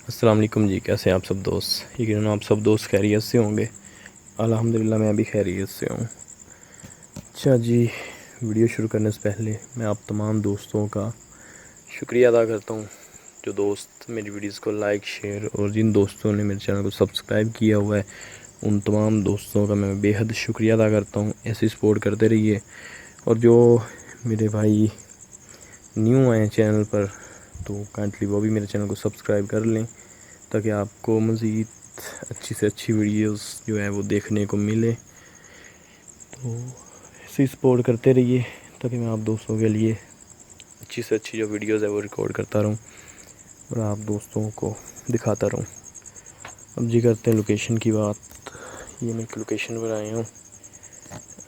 السلام علیکم جی، کیسے ہیں آپ سب دوست؟ یقیناً آپ سب دوست خیریت سے ہوں گے۔ الحمدللہ میں بھی خیریت سے ہوں۔ اچھا جی، ویڈیو شروع کرنے سے پہلے میں آپ تمام دوستوں کا شکریہ ادا کرتا ہوں جو دوست میری ویڈیوز کو لائک، شیئر اور جن دوستوں نے میرے چینل کو سبسکرائب کیا ہوا ہے ان تمام دوستوں کا میں بے حد شکریہ ادا کرتا ہوں۔ ایسی سپورٹ کرتے رہیے، اور جو میرے بھائی نیو آئے ہیں چینل پر تو کائنڈلی وہ بھی میرے چینل کو سبسکرائب کر لیں تاکہ آپ کو مزید اچھی سے اچھی ویڈیوز جو ہے وہ دیکھنے کو ملے۔ تو ایسے سپورٹ کرتے رہیے تاکہ میں آپ دوستوں کے لیے اچھی سے اچھی جو ویڈیوز ہے وہ ریکارڈ کرتا رہوں اور آپ دوستوں کو دکھاتا رہوں۔ اب جی کرتے ہیں لوکیشن کی بات۔ یہ میں ایک لوکیشن پر آیا ہوں،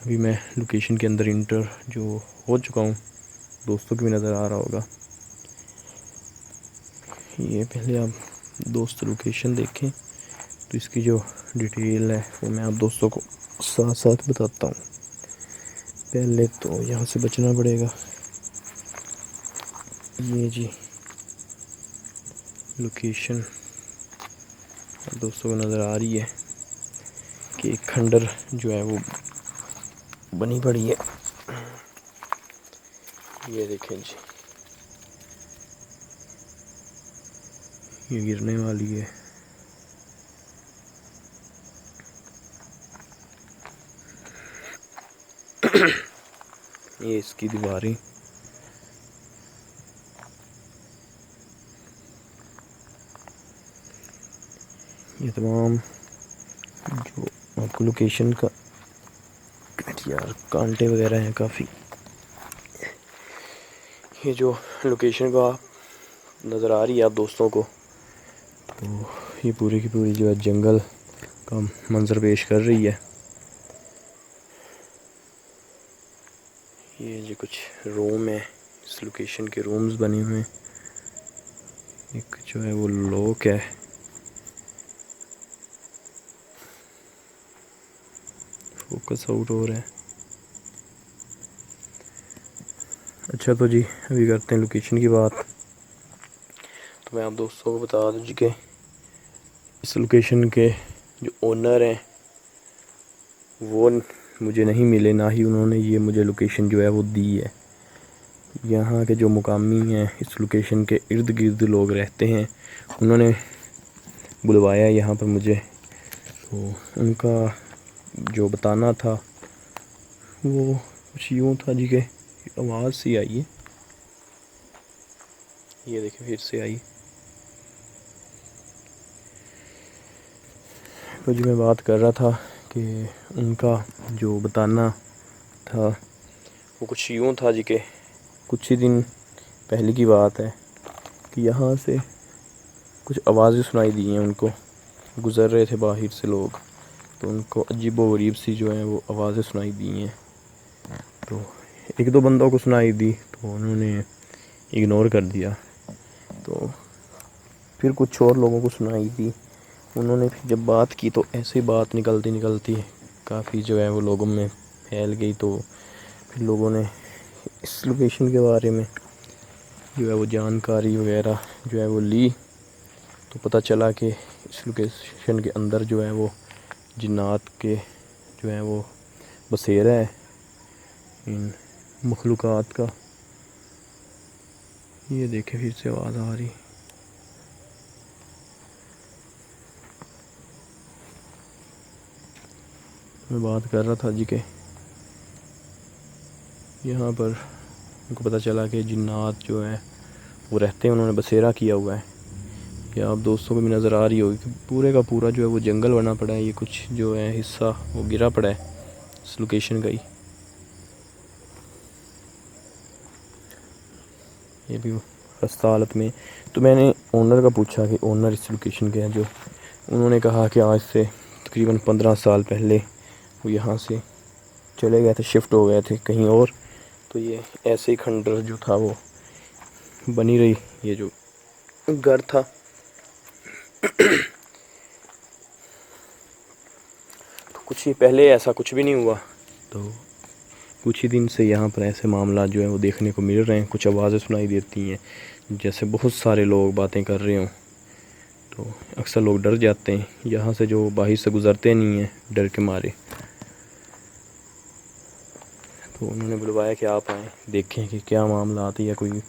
ابھی میں لوکیشن کے اندر انٹر جو ہو چکا ہوں، دوستوں کو بھی نظر آ رہا ہوگا۔ یہ پہلے آپ دوست لوکیشن دیکھیں تو اس کی جو ڈیٹیل ہے وہ میں آپ دوستوں کو ساتھ ساتھ بتاتا ہوں۔ پہلے تو یہاں سے بچنا پڑے گا۔ یہ جی لوکیشن دوستوں کو نظر آ رہی ہے کہ ایک کھنڈر جو ہے وہ بنی پڑی ہے۔ یہ دیکھیں جی، یہ گرنے والی ہے۔ یہ اس کی دیواریں یہ تمام جو آپ کو لوکیشن کا یار کانٹے وغیرہ ہیں کافی۔ یہ جو لوکیشن کا نظر آ رہی ہے آپ دوستوں کو، تو یہ پوری کی پوری جو ہے جنگل کا منظر پیش کر رہی ہے۔ یہ جو کچھ روم ہے، اس لوکیشن کے رومز بنے ہوئے ہیں۔ ایک جو ہے وہ لوک ہے، فوکس آؤٹ ہو رہا ہے۔ اچھا تو جی ابھی کرتے ہیں لوکیشن کی بات۔ تو میں آپ دوستوں کو بتا دوں جی کہ اس لوکیشن کے جو اونر ہیں وہ مجھے نہیں ملے، نہ ہی انہوں نے یہ مجھے لوکیشن جو ہے وہ دی ہے۔ یہاں کے جو مقامی ہیں، اس لوکیشن کے ارد گرد لوگ رہتے ہیں، انہوں نے بلوایا یہاں پر مجھے۔ تو ان کا جو بتانا تھا وہ کچھ یوں تھا جی کہ آواز سی آئی ہے، یہ دیکھیں پھر سے آئی۔ تو جی میں بات کر رہا تھا کہ ان کا جو بتانا تھا وہ کچھ یوں تھا جی کہ کچھ ہی دن پہلے کی بات ہے کہ یہاں سے کچھ آوازیں سنائی دی ہیں ان کو، گزر رہے تھے باہر سے لوگ، تو ان کو عجیب و غریب سی جو ہیں وہ آوازیں سنائی دی ہیں۔ تو ایک دو بندوں کو سنائی دی تو انہوں نے اگنور کر دیا، تو پھر کچھ اور لوگوں کو سنائی دی، انہوں نے پھر جب بات کی تو ایسی بات نکلتی کافی جو ہے وہ لوگوں میں پھیل گئی۔ تو پھر لوگوں نے اس لوکیشن کے بارے میں جو ہے وہ جانکاری وغیرہ جو ہے وہ لی، تو پتہ چلا کہ اس لوکیشن کے اندر جو ہے وہ جنات کے جو ہے وہ بسیرا ہے، ان مخلوقات کا۔ یہ دیکھیں پھر سے آواز آ رہی۔ میں بات کر رہا تھا جی کہ یہاں پر ان کو پتہ چلا کہ جنات جو ہیں وہ رہتے ہیں، انہوں نے بسیرا کیا ہوا ہے۔ یہ آپ دوستوں کو بھی نظر آ رہی ہوگی کہ پورے کا پورا جو ہے وہ جنگل بنا پڑا ہے، یہ کچھ جو ہے حصہ وہ گرا پڑا ہے اس لوکیشن کا ہی۔ یہ بھی خستہ حالت میں۔ تو میں نے اونر کا پوچھا کہ اونر اس لوکیشن کے ہیں، جو انہوں نے کہا کہ آج سے تقریباً 15 سال پہلے وہ یہاں سے چلے گئے تھے، شفٹ ہو گئے تھے کہیں اور۔ تو یہ ایسے ہی کھنڈر جو تھا وہ بنی رہی، یہ جو گھر تھا۔ تو کچھ ہی پہلے ایسا کچھ بھی نہیں ہوا، تو کچھ ہی دن سے یہاں پر ایسے معاملات جو ہیں وہ دیکھنے کو مل رہے ہیں، کچھ آوازیں سنائی دیتی ہیں جیسے بہت سارے لوگ باتیں کر رہے ہوں۔ تو اکثر لوگ ڈر جاتے ہیں یہاں سے، جو باہر سے گزرتے نہیں ہیں ڈر کے مارے. تو انہوں نے بلوایا کہ آپ آئیں دیکھیں کہ کیا معاملات، یا کوئی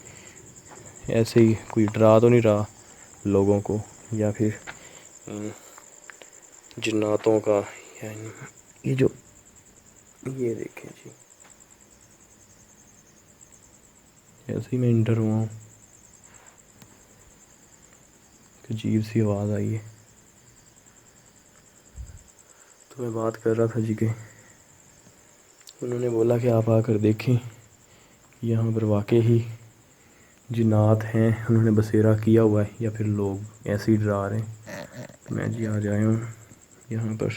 ایسے ہی کوئی ڈرا تو نہیں رہا لوگوں کو، یا پھر ان جناتوں کا. یعنی یہ دیکھیں جی، ایسے ہی میں انٹر ہوا ہوں، عجیب سی آواز آئی ہے. تو میں بات کر رہا تھا جی کہ انہوں نے بولا کہ آپ آ کر دیکھیں یہاں پر واقع ہی جنات ہیں، انہوں نے بسیرا کیا ہوا ہے یا پھر لوگ ایسے ہی ڈرا رہے ہیں. تو میں جی آ جایا ہوں یہاں پر.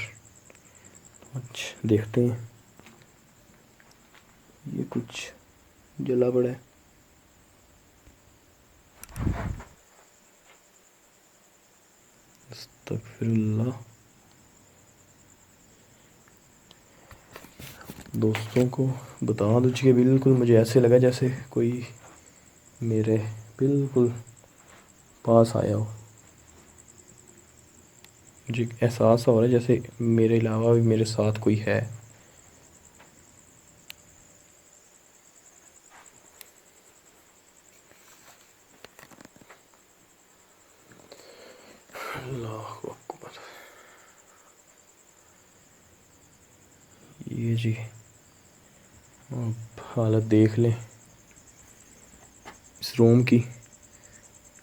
اچھا دیکھتے ہیں، یہ کچھ جلا پڑا ہے. استغفر اللہ. دوستوں کو بتا دو کہ بالکل مجھے ایسے لگا جیسے کوئی میرے بالکل پاس آیا ہو. مجھے احساس ہو رہا ہے جیسے میرے علاوہ بھی میرے ساتھ کوئی ہے. اللہ اکبر. یہ جی آپ حالت دیکھ لیں اس روم کی،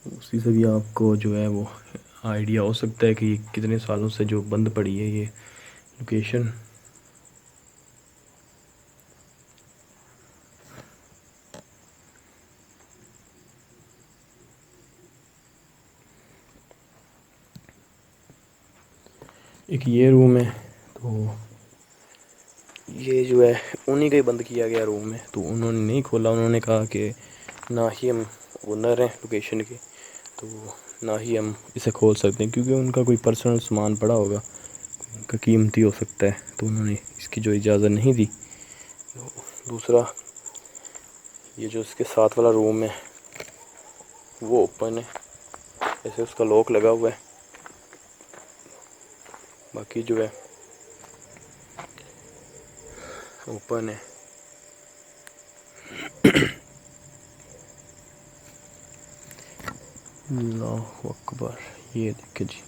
اسی سے بھی آپ کو جو ہے وہ آئیڈیا ہو سکتا ہے کہ یہ کتنے سالوں سے جو بند پڑی ہے یہ لوکیشن. ایک یہ روم ہے، تو یہ جو ہے انہی کا ہی بند کیا گیا روم ہے، تو انہوں نے نہیں کھولا. انہوں نے کہا کہ نہ ہی ہم اونر ہیں لوکیشن کے، تو نہ ہی ہم اسے کھول سکتے ہیں، کیونکہ ان کا کوئی پرسنل سامان پڑا ہوگا، ان کا قیمتی ہو سکتا ہے، تو انہوں نے اس کی جو اجازت نہیں دی. دوسرا یہ جو اس کے ساتھ والا روم ہے وہ اوپن ہے، ایسے اس کا لاک لگا ہوا ہے. باقی جو ہے اوپن ہے. اللہ اکبر. یہ دیکھیں جی،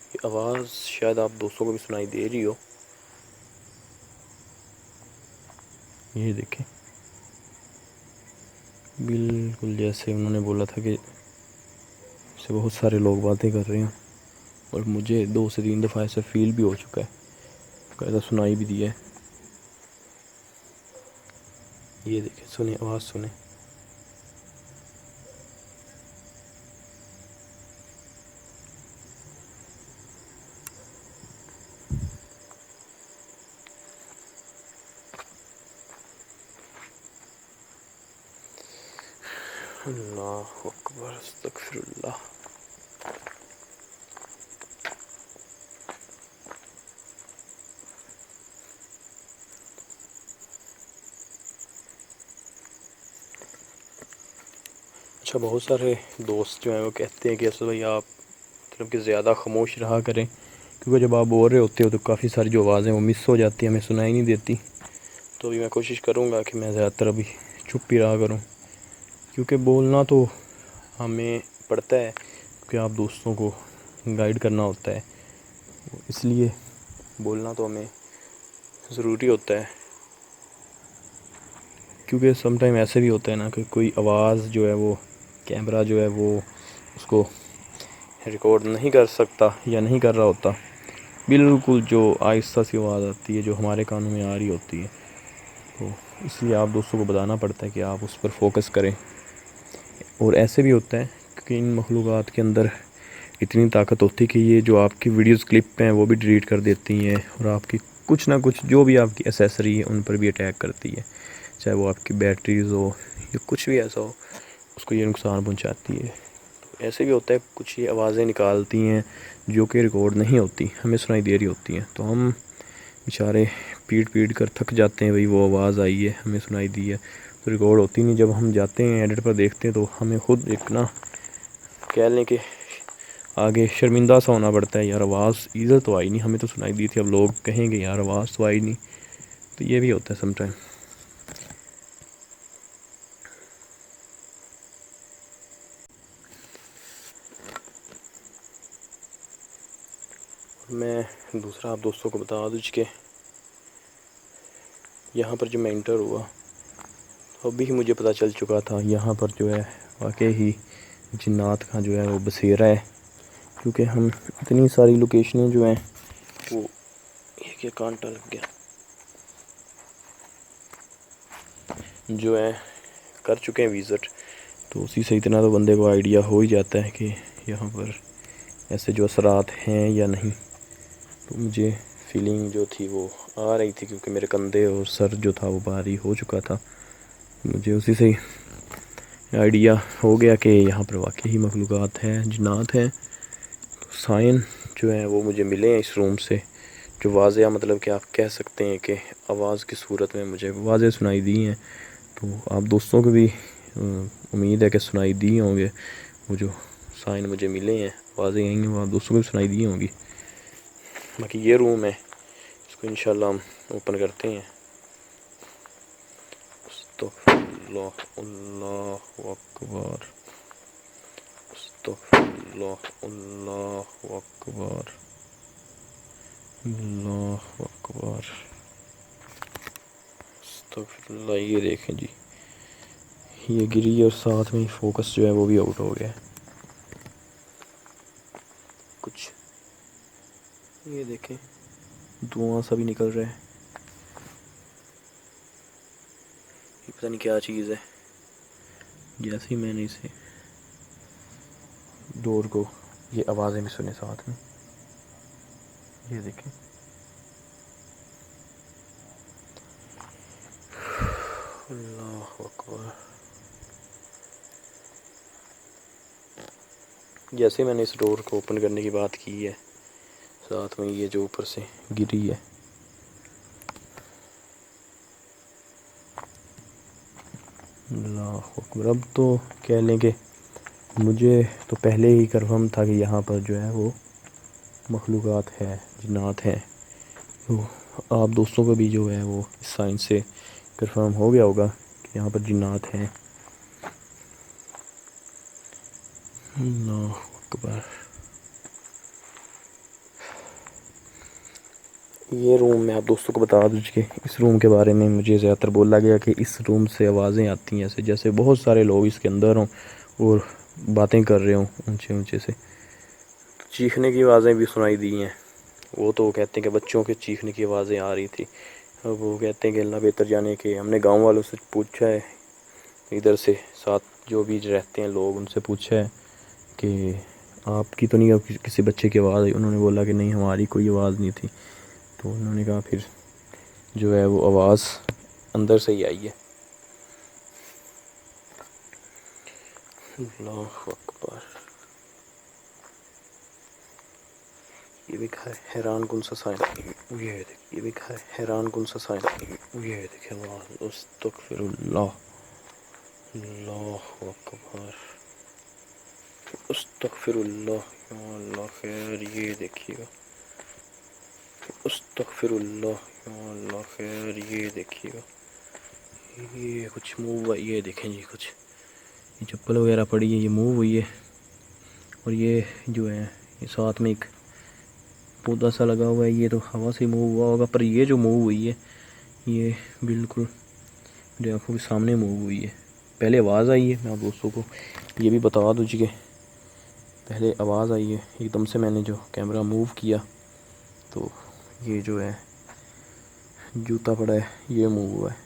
یہ آواز شاید آپ دوستوں کو بھی سنائی دے رہی ہو. یہ دیکھیں بالکل جیسے انہوں نے بولا تھا کہ اس سے بہت سارے لوگ باتیں کر رہے ہیں، اور مجھے 2 سے 3 دفعہ ایسا فیل بھی ہو چکا ہے، قاعدہ سنائی بھی دیا ہے. یہ دیکھیں، سنیں آواز سنیں. اللہ اکبر. استغفر اللہ. اچھا، بہت سارے دوست جو ہیں وہ کہتے ہیں کہ اسد بھائی آپ مطلب کہ زیادہ خاموش رہا کریں، کیونکہ جب آپ بول رہے ہوتے ہو تو کافی ساری جو آوازیں وہ مس ہو جاتی ہیں، ہمیں سنائی نہیں دیتی. تو ابھی میں کوشش کروں گا کہ میں زیادہ تر ابھی چپ ہی رہا کروں، کیونکہ بولنا تو ہمیں پڑتا ہے، کیونکہ آپ دوستوں کو گائیڈ کرنا ہوتا ہے، اس لیے بولنا تو ہمیں ضروری ہوتا ہے. کیونکہ سم ٹائم ایسے بھی ہوتا ہے نا کہ کوئی آواز جو ہے وہ کیمرہ جو ہے وہ اس کو ریکارڈ نہیں کر سکتا یا نہیں کر رہا ہوتا. بالکل جو آہستہ سی آواز آتی ہے جو ہمارے کانوں میں آ رہی ہوتی ہے، تو اس لیے آپ دوستوں کو بتانا پڑتا ہے کہ آپ اس پر فوکس کریں. اور ایسے بھی ہوتا ہے کہ ان مخلوقات کے اندر اتنی طاقت ہوتی ہے کہ یہ جو آپ کی ویڈیوز کلپ ہیں وہ بھی ڈیلیٹ کر دیتی ہیں، اور آپ کی کچھ نہ کچھ جو بھی آپ کی ایسیسری ہے ان پر بھی اٹیک کرتی ہے، چاہے وہ آپ کی بیٹریز ہو یا کچھ بھی ایسا ہو، اس کو یہ نقصان پہنچاتی ہے. تو ایسے بھی ہوتا ہے کچھ یہ آوازیں نکالتی ہیں جو کہ ریکارڈ نہیں ہوتی، ہمیں سنائی دے رہی ہوتی ہیں، تو ہم بیچارے پیٹ کر تھک جاتے ہیں. بھائی وہ آواز آئی ہے، ہمیں سنائی دی ہے، تو ریکارڈ ہوتی نہیں. جب ہم جاتے ہیں ایڈٹ پر دیکھتے ہیں تو ہمیں خود ایک نا کہہ لیں کہ آگے شرمندہ سا ہونا پڑتا ہے، یار آواز ادھر تو آئی نہیں، ہمیں تو سنائی دی تھی، اب لوگ کہیں گے یار آواز تو آئی نہیں، تو یہ بھی ہوتا ہے سم ٹائم۔ میں دوسرا آپ دوستوں کو بتا دوں کہ یہاں پر جو میں انٹر ہوا ابھی ہی مجھے پتہ چل چکا تھا یہاں پر جو ہے واقعی ہی جنات کا جو ہے وہ بسیرا ہے، کیونکہ ہم اتنی ساری لوکیشنیں جو ہیں وہ یہ کانٹا لگ گیا جو ہے کر چکے ہیں وزٹ، تو اسی سے اتنا تو بندے کو آئیڈیا ہو ہی جاتا ہے کہ یہاں پر ایسے جو اثرات ہیں یا نہیں۔ تو مجھے فیلنگ جو تھی وہ آ رہی تھی، کیونکہ میرے کندھے اور سر جو تھا وہ بھاری ہو چکا تھا، مجھے اسی سے آئیڈیا ہو گیا کہ یہاں پر واقعی مخلوقات ہیں، جنات ہیں۔ سائن جو ہیں وہ مجھے ملے ہیں اس روم سے، جو واضح مطلب کہ آپ کہہ سکتے ہیں کہ آواز کی صورت میں مجھے واضح سنائی دی ہیں، تو آپ دوستوں کو بھی امید ہے کہ سنائی دی ہوں گے، وہ جو سائن مجھے ملے ہیں واضح یہیں ہیں، وہ آپ دوستوں کو بھی سنائی دی ہوں گی۔ باقی یہ روم ہے، اس کو انشاءاللہ ہم اوپن کرتے ہیں۔ استغفر اللہ، اللہ اکبر، استغفر اللہ، اللہ اکبر، اللہ اکبر، استغفر اللہ۔ یہ دیکھیں جی، یہ گری اور ساتھ میں فوکس جو ہے وہ بھی آؤٹ ہو گیا ہے کچھ، یہ دیکھیں دھواں سا بھی نکل رہا ہے، یہ پتہ نہیں کیا چیز ہے۔ جیسے ہی میں نے اسے ڈور کو، یہ آوازیں بھی سنے ساتھ میں، یہ دیکھیں اللہ اکبر۔ جیسے میں نے اس ڈور کو اوپن کرنے کی بات کی ہے، ساتھ میں یہ جو اوپر سے گری ہے، اللہ اکبر۔ اب تو کہہ لیں کہ مجھے تو پہلے ہی کنفرم تھا کہ یہاں پر جو ہے وہ مخلوقات ہے، جنات ہیں، تو آپ دوستوں کو بھی جو ہے وہ اس سائنس سے کنفرم ہو گیا ہوگا کہ یہاں پر جنات ہیں۔ اللہ اکبر۔ یہ روم میں آپ دوستوں کو بتا دوں کہ اس روم کے بارے میں مجھے زیادہ تر بولا گیا کہ اس روم سے آوازیں آتی ہیں جیسے بہت سارے لوگ اس کے اندر ہوں اور باتیں کر رہے ہوں اونچے اونچے سے، چیخنے کی آوازیں بھی سنائی دی ہیں۔ وہ تو کہتے ہیں کہ بچوں کے چیخنے کی آوازیں آ رہی تھی، اب وہ کہتے ہیں کہ اللہ بہتر جانے، کہ ہم نے گاؤں والوں سے پوچھا ہے، ادھر سے ساتھ جو بھی رہتے ہیں لوگ، ان سے پوچھا ہے کہ آپ کی تو نہیں اب کسی بچے کی آواز آئی؟ انہوں نے بولا کہ نہیں ہماری کوئی آواز نہیں تھی، تو انہوں نے کہا پھر جو ہے وہ آواز اندر سے ہی آئی ہے۔ اللہ اکبر۔ یہ بھی حیران کن سا سائن، یہ بھی حیران کن سا سائن، یہ دیکھیں اللہ، استغفر اللہ، اللہ اکبر، استغفر اللہ، یا اللہ خیر، یہ دیکھیے گا، استغفر اللہ، یا اللہ خیر، یہ دیکھیے گا، یہ کچھ موو ہوا، یہ دیکھیں جی کچھ یہ چپل وغیرہ پڑی ہے، یہ موو ہوئی ہے، اور یہ جو ہے یہ ساتھ میں ایک پودا سا لگا ہوا ہے، یہ تو ہوا سے موو ہوا ہوگا، پر یہ جو موو ہوئی ہے یہ بالکل میری آنکھوں کے سامنے موو ہوئی ہے۔ پہلے آواز آئی ہے، میں آپ دوستوں کو یہ بھی بتا دوں کہ پہلے آواز آئی ہے، ایک دم سے میں نے جو کیمرہ موو کیا تو یہ جو ہے جوتا پڑا ہے یہ موو ہوا ہے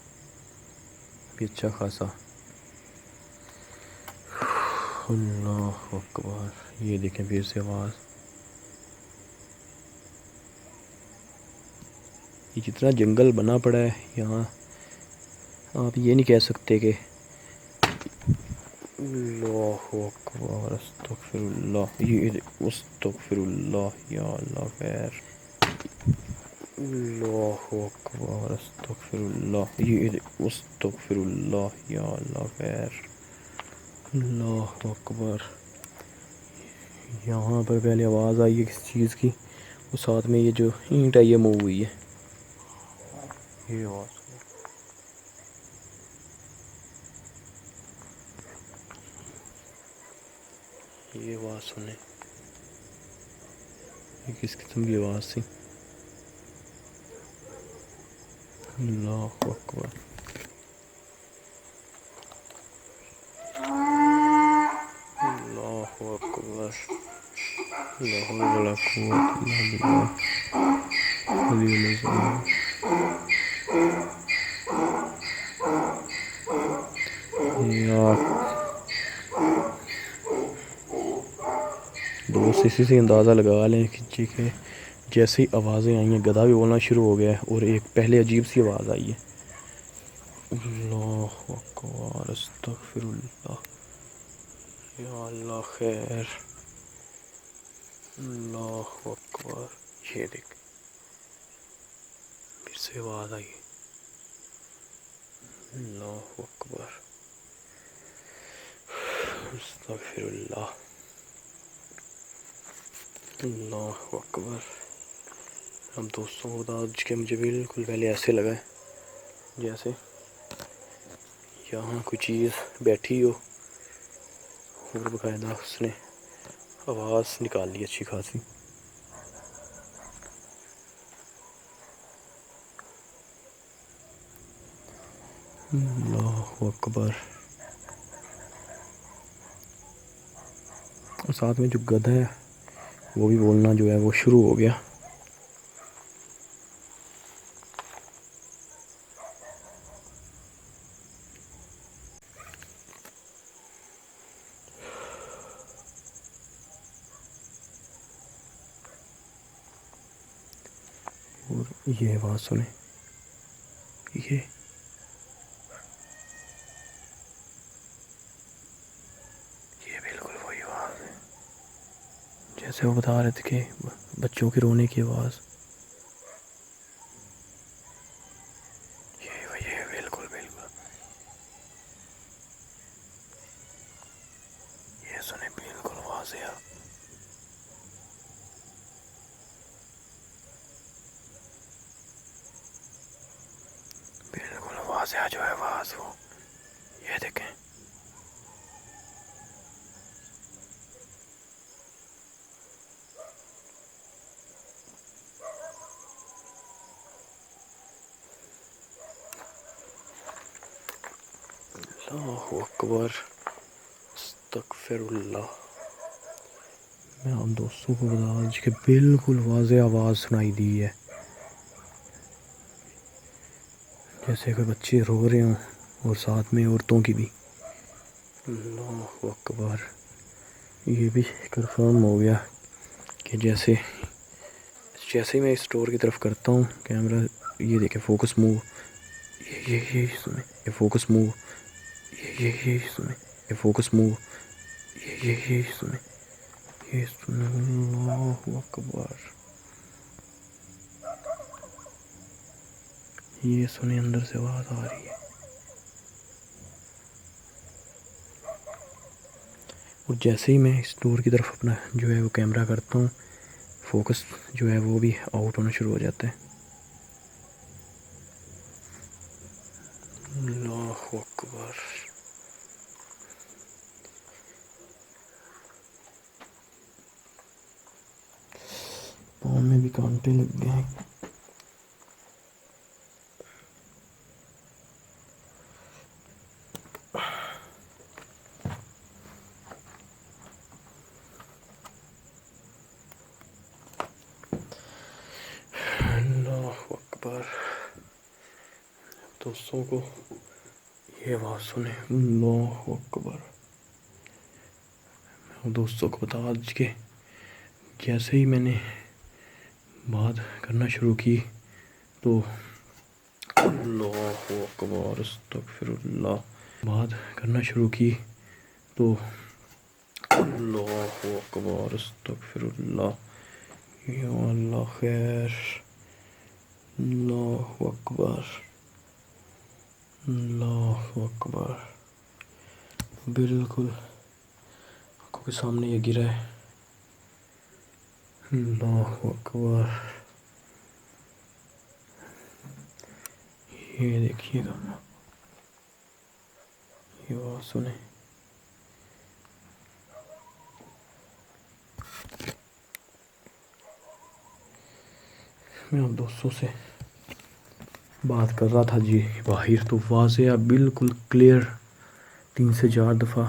بھی اچھا خاصا۔ اللہ اکبر، یہ دیکھیں پھر سے آواز، یہ جتنا جنگل بنا پڑا ہے یہاں آپ یہ نہیں کہہ سکتے کہ اللہ اکبر، استغفر اللہ، یہ استغفر اللہ، یا اللہ خیر، اللہ اکبر، استغفر اللہ، یہ استغفر اللہ، یا اللہ خیر، اللہ اکبر، یہاں پر پہلے آواز آئی ہے کسی چیز کی، اور ساتھ میں یہ جو اینٹ ہے یہ موو ہوئی ہے. یہ آواز یہ آواز سنیں، یہ کس قسم کی آواز تھی؟ اللہ اکبر. اللہ اکبر. لا حول ولا قوة الا بالله العلی العظیم. یا دوست اسی سے اندازہ لگا لیں کہ جیسے ہی آوازیں آئی ہیں گدھا بھی بولنا شروع ہو گیا ہے، اور ایک پہلے عجیب سی آواز آئی ہے. اللہ اکبر. استغفر اللہ. یا اللہ خیر. اللہ اکبر. یہ دیکھ پھر سے آواز آئی. اللہ اکبر. استغفر اللہ. اللہ اکبر. ہم دوستوں کو بتا کہ مجھے بالکل پہلے ایسے لگا ہے جیسے یہاں کوئی چیز بیٹھی ہو، اور باقاعدہ اس نے آواز نکال لی اچھی خاصی. اللہ اکبر. اور ساتھ میں جو گدھا ہے وہ بھی بولنا جو ہے وہ شروع ہو گیا. اور یہ آواز سنیں، یہ بالکل وہی آواز ہے جیسے وہ بتا رہے تھے کہ بچوں کے رونے کی آواز. یہ بالکل بالکل یہ سنیں بالکل واضح. بالکل واضح جو ہے آواز وہ یہ دیکھیں. اللہ اکبر. استغفر اللہ. میں ہم دوستوں کو بتا کہ بالکل واضح آواز سنائی دی ہے، جیسے کہ بچے رو رہے ہوں، اور ساتھ میں عورتوں کی بھی. اللہ اکبر. یہ بھی کنفرم ہو گیا کہ جیسے ہی میں اس ڈور کی طرف کرتا ہوں کیمرہ، یہ دیکھیں فوکس موو. یہ سنیں، یہ فوکس موو. یہ سنیں، یہ فوکس موو. یہ سنیں، یہ سنیں. اللہ اکبر. یہ سنیں اندر سے آواز آ رہی ہے. اور جیسے ہی میں اس ڈور کی طرف اپنا جو ہے وہ کیمرہ کرتا ہوں، فوکس جو ہے وہ بھی آؤٹ ہونا شروع ہو جاتا ہے. اللہ اکبر. پاؤں میں بھی کانٹے لگ گئے ہیں. اللہ اکبر. دوستوں کو یہ آواز سنیں. اللہ اکبر. دوستوں کو بتا کہ جیسے ہی میں نے بات کرنا شروع کی تو اللہ اکبر. استغفر اللہ. بات کرنا شروع کی تو اللہ اکبر. استغفر اللہ. یا اللہ خیر. اللہ اکبر. اللہ اکبر. بالکل آنکھوں کے سامنے یہ گرا ہے. اللہ اکبر. یہ دیکھیے گا، یہ آواز سنیں. میں اب دوستوں سے بات کر رہا تھا جی باہر، تو واضح بالکل کلیئر 3 سے 4 دفعہ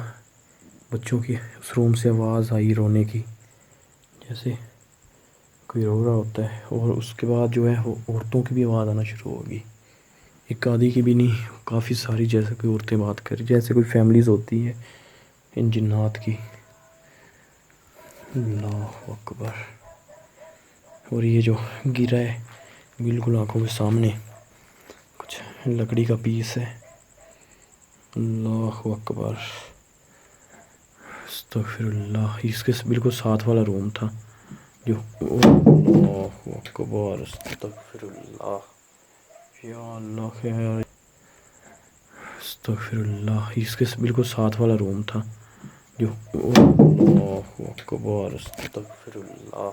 بچوں کی اس روم سے آواز آئی رونے کی، جیسے کوئی رو رہا ہوتا ہے. اور اس کے بعد جو ہے وہ عورتوں کی بھی آواز آنا شروع ہوگی، ایک آدھی کی بھی نہیں، کافی ساری، جیسے کوئی عورتیں بات کر جیسے کوئی فیملیز ہوتی ہیں ان جنات کی. اللہ اکبر. اور یہ جو گرا ہے بالکل آنکھوں کے سامنے، کچھ لکڑی کا پیس ہے. اللہ اکبر. استغفر اللہ. اس کے بالکل ساتھ والا روم تھا جو. اللہ اکبر. استغفر اللہ. یا اللہ خیر. استغفر اللہ. اس کے بالکل ساتھ والا روم تھا جو. اللہ اکبر. استغفر اللہ.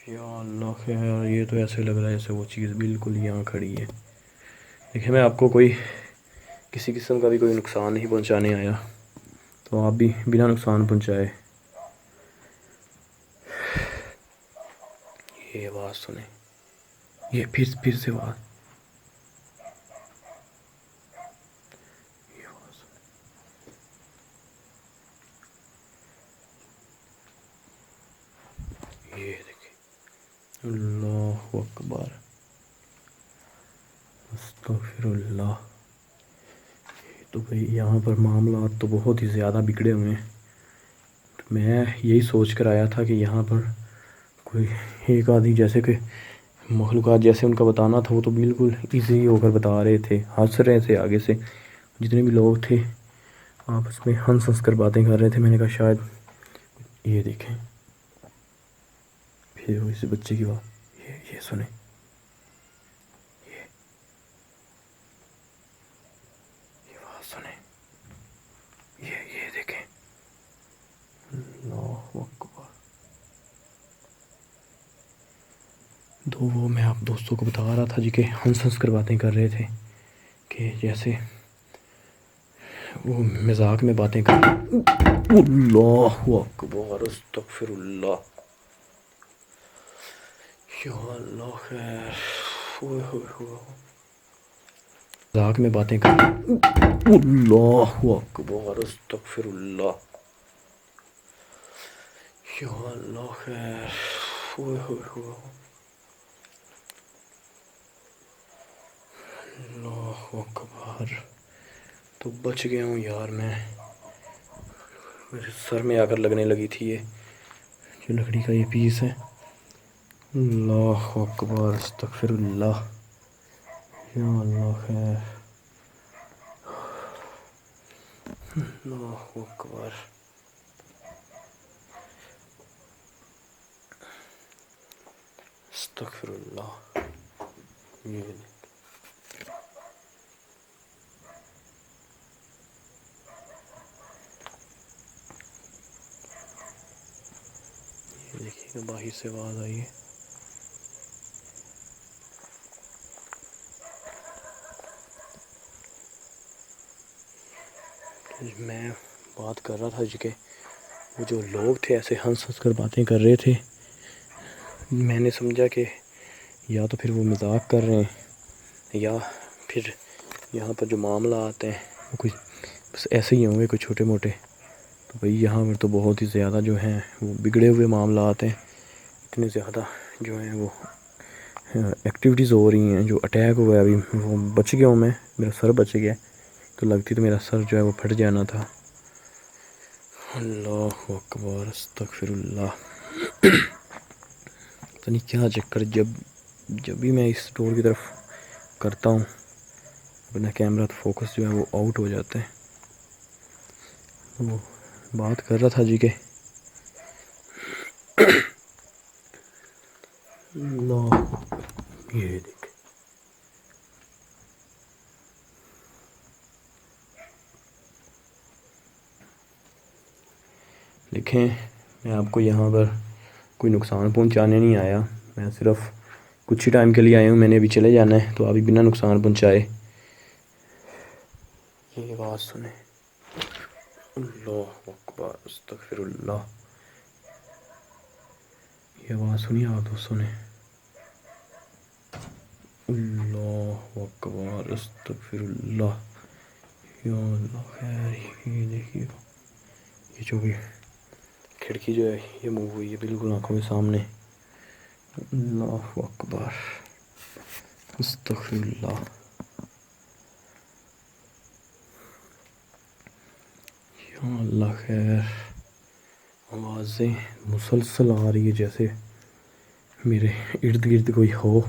یا اللہ خیر. یہ تو ایسے لگ رہا ہے جیسے وہ چیز بالکل یہاں کھڑی ہے. دیکھیں میں آپ کو کوئی کسی قسم کا بھی کوئی نقصان نہیں پہنچانے آیا، تو آپ بھی بنا نقصان پہنچائے یہ آواز سنیں. یہ پھر سے آواز. یہ آواز سنیں. یہ دیکھیں. اللہ اکبر. استغفر اللہ. تو بھئی یہاں پر معاملات تو بہت ہی زیادہ بگڑے ہوئے ہیں. تو میں یہی سوچ کر آیا تھا کہ یہاں پر کوئی ایک آدھی جیسے کہ مخلوقات جیسے ان کا بتانا تھا، وہ تو بالکل ایزی ہو کر بتا رہے تھے، ہنس رہے تھے. آگے سے جتنے بھی لوگ تھے آپس میں ہنس کر باتیں کر رہے تھے. میں نے کہا شاید یہ دیکھیں پھر وہ اس بچے کی بات. یہ سنیں. یہ بات سنیں. یہ دیکھیں. اللہ اکبر. تو وہ میں آپ دوستوں کو بتا رہا تھا جی کہ ہنس کر باتیں کر رہے تھے، کہ جیسے وہ مذاق میں باتیں کر رہے. اللہ اکبر. استغفر اللہ. یا اللہ خیر. مذاق میں باتیں کر رہے. اللہ اکبر. استغفر اللہ. یا اللہ خیر. اللہ اکبر. تو بچ گیا ہوں یار میں. میرے سر میں آ کر لگنے لگی تھی یہ جو لکڑی کا یہ پیس ہے. اللہ اکبر. استغفر اللہ. یا اللہ خیر. اللہ اکبر. استغفر اللہ. یہ دیکھیے گا باہر سے آواز آئی ہے. میں بات کر رہا تھا جی کہ وہ جو لوگ تھے ایسے ہنس کر باتیں کر رہے تھے. میں نے سمجھا کہ یا تو پھر وہ مذاق کر رہے ہیں، یا پھر یہاں پر جو معاملات ہیں وہ کوئی بس ایسے ہی ہوں گے، کوئی چھوٹے موٹے. تو بھئی یہاں پر تو بہت ہی زیادہ جو ہیں وہ بگڑے ہوئے معاملات ہیں. اتنے زیادہ جو ہیں وہ ایکٹیویٹیز ہو رہی ہیں. جو اٹیک ہوا ہے ابھی وہ بچ گیا ہوں میں، میرا سر بچ گیا. تو لگتی تو میرا سر جو ہے وہ پھٹ جانا تھا. اللہ اکبر. استغفر اللہ. پتہ نہیں کیا چکر، جب بھی میں اس ڈور کی طرف کرتا ہوں اپنا کیمرہ تو فوکس جو ہے وہ آؤٹ ہو جاتا ہے. وہ بات کر رہا تھا جی کہ اللہ. یہ دیکھ. دیکھیں میں آپ کو یہاں پر کوئی نقصان پہنچانے نہیں آیا، میں صرف کچھ ہی ٹائم کے لیے آیا ہوں، میں نے ابھی چلے جانا ہے، تو ابھی بنا نقصان پہنچائے یہ آواز سنیں۔ اللہ اکبر، استغفر اللہ، یہ آواز سنی آپ دوستوں نے؟ اللہ اکبر، استغفر اللہ، یا اللہ خیر۔ یہ دیکھیے، یہ جو بھی کھڑکی جو ہے یہ موو ہوئی ہے بالکل آنکھوں کے سامنے۔ اللہ اکبر، استغفر اللہ، یا اللہ خیر۔ آوازیں مسلسل آ رہی ہے جیسے میرے ارد گرد کوئی ہو۔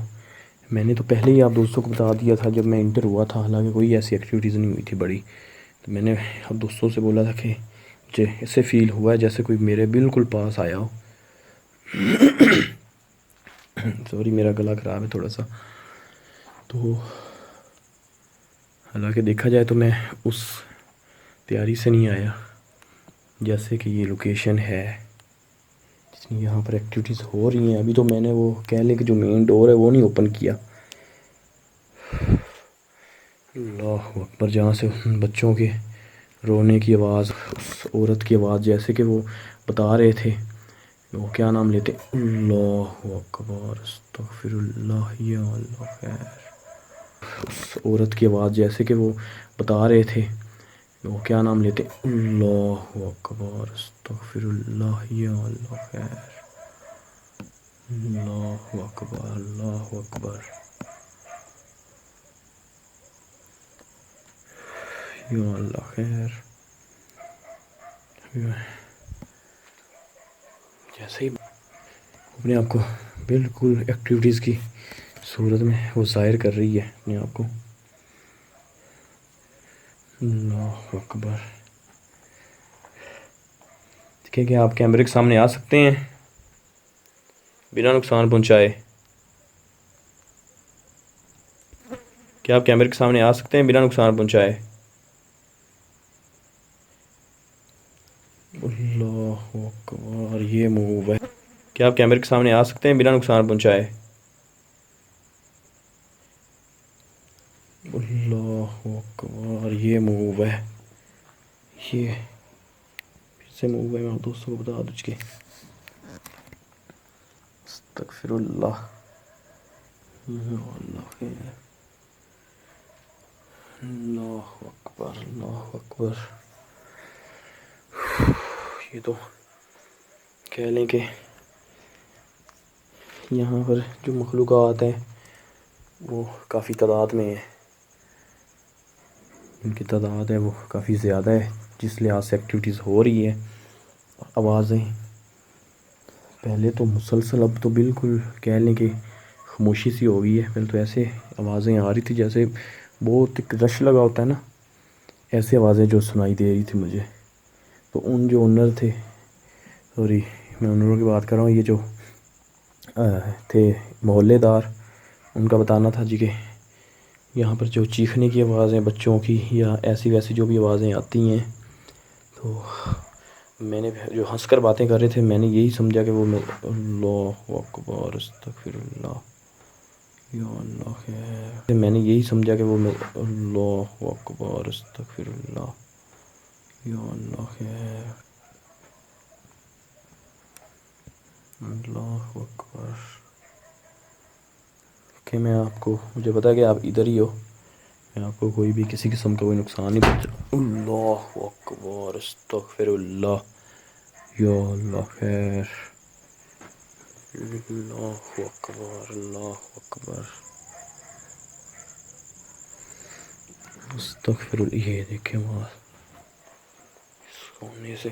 میں نے تو پہلے ہی آپ دوستوں کو بتا دیا تھا جب میں انٹر ہوا تھا، حالانکہ کوئی ایسی ایکٹیویٹیز نہیں ہوئی تھی بڑی، تو میں نے آپ دوستوں سے بولا تھا کہ مجھے ایسے فیل ہوا ہے جیسے کوئی میرے بالکل پاس آیا ہو۔ سوری، میرا گلا خراب ہے تھوڑا سا، تو حالانکہ دیکھا جائے تو میں اس تیاری سے نہیں آیا جیسے کہ یہ لوکیشن ہے جتنی یہاں پر ایکٹیویٹیز ہو رہی ہیں۔ ابھی تو میں نے وہ کہہ لیں کہ جو مین ڈور ہے وہ نہیں اوپن کیا۔ اللہ اکبر، جہاں سے بچوں کے رونے کی آواز، اس عورت کی آواز، جیسے کہ وہ بتا رہے تھے وہ کیا نام لیتے، اللہ اکبر، استغفر اللہ، یا اللہ خیر۔ اس عورت کی آواز جیسے کہ وہ بتا رہے تھے وہ کیا نام لیتے، اللہ اکبر، استغفر اللہ، یا اللہ خیر۔ اللہ اکبر، اللہ اکبر، یا اللہ خیر۔ جیسے ہی اپنے آپ کو بالکل ایکٹیویٹیز کی صورت میں وہ ظاہر کر رہی ہے اپنے آپ کو۔ اللہ اکبر، دیکھیں کہ آپ کیمرے کے سامنے آ سکتے ہیں بنا نقصان پہنچائے؟ کیا آپ کیمرے کے سامنے آ سکتے ہیں بنا نقصان پہنچائے؟ اللہ اکبر، یہ موو ہے۔ کیا آپ کیمرے کے سامنے آ سکتے ہیں بنا نقصان پہنچائے؟ اللہ اکبر، یہ موو ہے، یہ پھر سے موو ہے، میں آپ دوستوں کو بتا دوں کہ استغفر اللہ، یا اللہ خیر۔ اللہ اکبر، اللہ اکبر، یہ تو کہہ لیں کہ یہاں پر جو مخلوقات ہیں وہ کافی تعداد میں ہیں، ان کی تعداد ہے وہ کافی زیادہ ہے، جس لحاظ سے ایکٹیویٹیز ہو رہی ہے۔ آوازیں پہلے تو مسلسل، اب تو بالکل کہہ لیں کہ خاموشی سی ہو گئی ہے، پہلے تو ایسے آوازیں آ رہی تھی جیسے بہت ایک رش لگا ہوتا ہے نا، ایسے آوازیں جو سنائی دے رہی تھی مجھے۔ تو ان جو اونر تھے، سوری میں اونروں کی بات کر رہا ہوں، یہ جو تھے محلے دار، ان کا بتانا تھا جی کہ یہاں پر جو چیخنے کی آوازیں بچوں کی یا ایسی ویسی جو بھی آوازیں آتی ہیں، تو میں نے جو ہنس کر باتیں کر رہے تھے، میں نے یہی سمجھا کہ وہ اللہ اکبر، استغفر اللہ، یا اللہ خیر۔ میں نے یہی سمجھا کہ وہ اللہ اکبر، استغفر اللہ، یا اللہ خیر، اللہ اکبر۔ کہ میں آپ کو، مجھے پتا ہے کہ آپ ادھر ہی ہو، میں آپ کو کوئی بھی کسی قسم کا کوئی نقصان نہیں پہنچا۔ اللہ اکبر، استغفر اللہ، یا اللہ خیر، اللہ اکبر، اللہ اکبر، استغفر اللہ۔ یہ دیکھیں وہاں اس کونے سے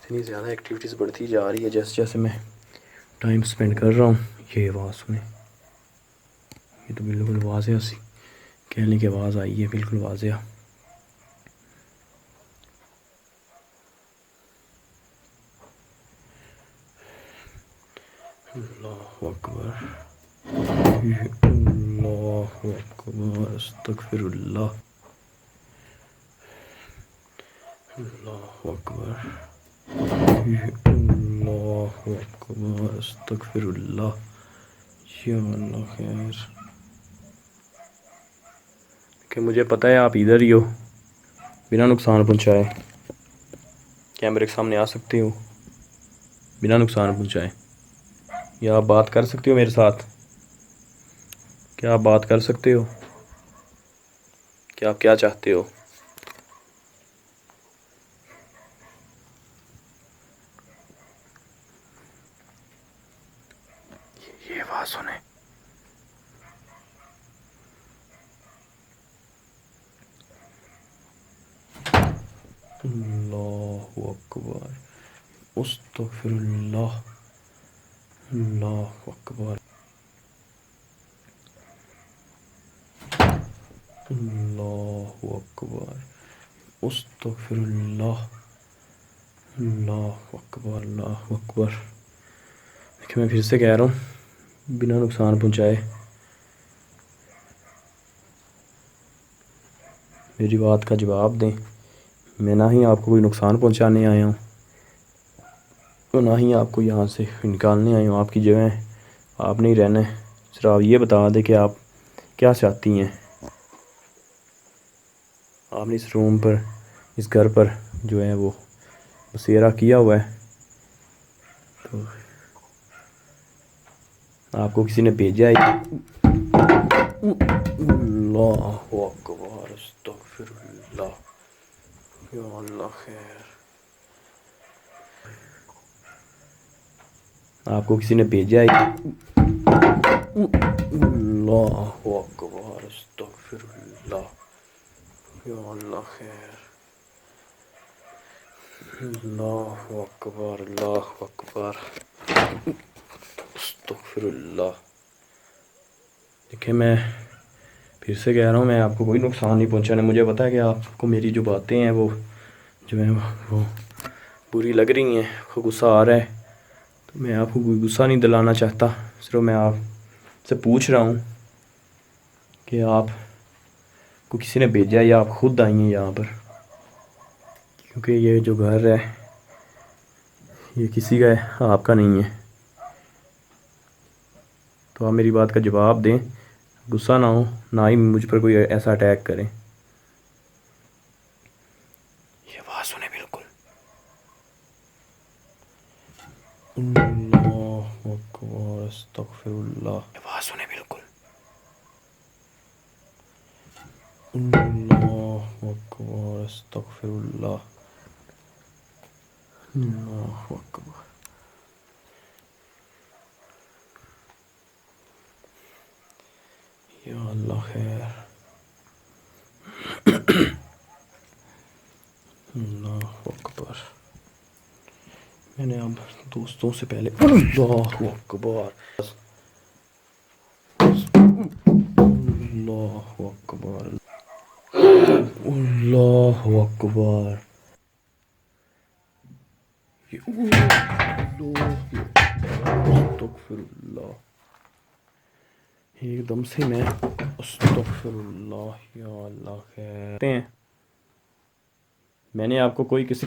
اتنی زیادہ ایکٹیویٹیز بڑھتی جا رہی ہے جیسے جیسے میں ٹائم سپینڈ کر رہا ہوں۔ یہ آواز سنیں، یہ تو بالکل واضح سی کہنے کی آواز آئی ہے، بالکل واضح۔ اللہ اکبر، اللہ اکبر، استغفر اللہ، اللہ اکبر، اللہ اکبر، استغفر اللہ، یا اللہ خیر۔ کہ مجھے پتہ ہے آپ ادھر ہی ہو، بنا نقصان پہنچائے کیمرے کے سامنے آ سکتے ہو بنا نقصان پہنچائے، یا آپ بات کر سکتے ہو میرے ساتھ؟ کیا آپ بات کر سکتے ہو؟ کیا آپ کیا چاہتے ہو؟ یہ آواز سنیں۔ اللہ اکبر، استغفر اللہ، اللہ اکبر، اللہ اکبر، استغفر اللہ، اللہ اکبر، اللہ اکبر۔ دیکھیں میں پھر سے کہہ رہا ہوں، بنا نقصان پہنچائے میری بات کا جواب دیں۔ میں نہ ہی آپ کو کوئی نقصان پہنچانے آیا ہوں اور نہ ہی آپ کو یہاں سے نکالنے آیا ہوں۔ آپ کی جگہ آپ نہیں رہنا ہے، صرف آپ یہ بتا دیں کہ آپ کیا چاہتی ہیں۔ آپ نے اس روم پر، اس گھر پر جو ہے وہ بسیرا کیا ہوا ہے، تو آپ کو کسی نے بھیجا ہے۔ اللہ اکبر، استغفر اللہ، یا اللہ خیر۔ آپ کو کسی نے بھیجا ہے۔ اللہ اکبر، استغفر اللہ، یا اللہ خیر۔ اللہ اکبر، اللہ اکبر، استغفر اللہ۔ دیکھیں میں پھر سے کہہ رہا ہوں، میں آپ کو کوئی نقصان نہیں پہنچانا۔ مجھے پتا ہے کہ آپ کو میری جو باتیں ہیں وہ جو ہیں وہ بری لگ رہی ہیں، کو غصہ آ رہا ہے، تو میں آپ کو کوئی غصہ نہیں دلانا چاہتا۔ صرف میں آپ سے پوچھ رہا ہوں کہ آپ کو کسی نے بھیجا یا آپ خود آئی ہیں یہاں پر، کیونکہ یہ جو گھر ہے یہ کسی کا ہے، آپ کا نہیں ہے۔ تو آپ میری بات کا جواب دیں، غصہ نہ ہو، نہ ہی مجھ پر کوئی ایسا اٹیک کریں۔ یہ بات سنیں بالکل۔ اللہ اکبر، استغفر اللہ، یہ بات سنیں بالکل۔ اللہ اکبر، استغفر اللہ، اللہ اکبر۔ یا اللہ خیر، اللہ اکبر۔ میں نے اب دوستوں سے پہلے اللہ اکبر، اللہ اکبر، اللہ اکبر، استغفر اللہ۔ ایک دم سے میں استغفر اللہ، یا اللہ خیر۔ میں نے آپ کو کوئی کسی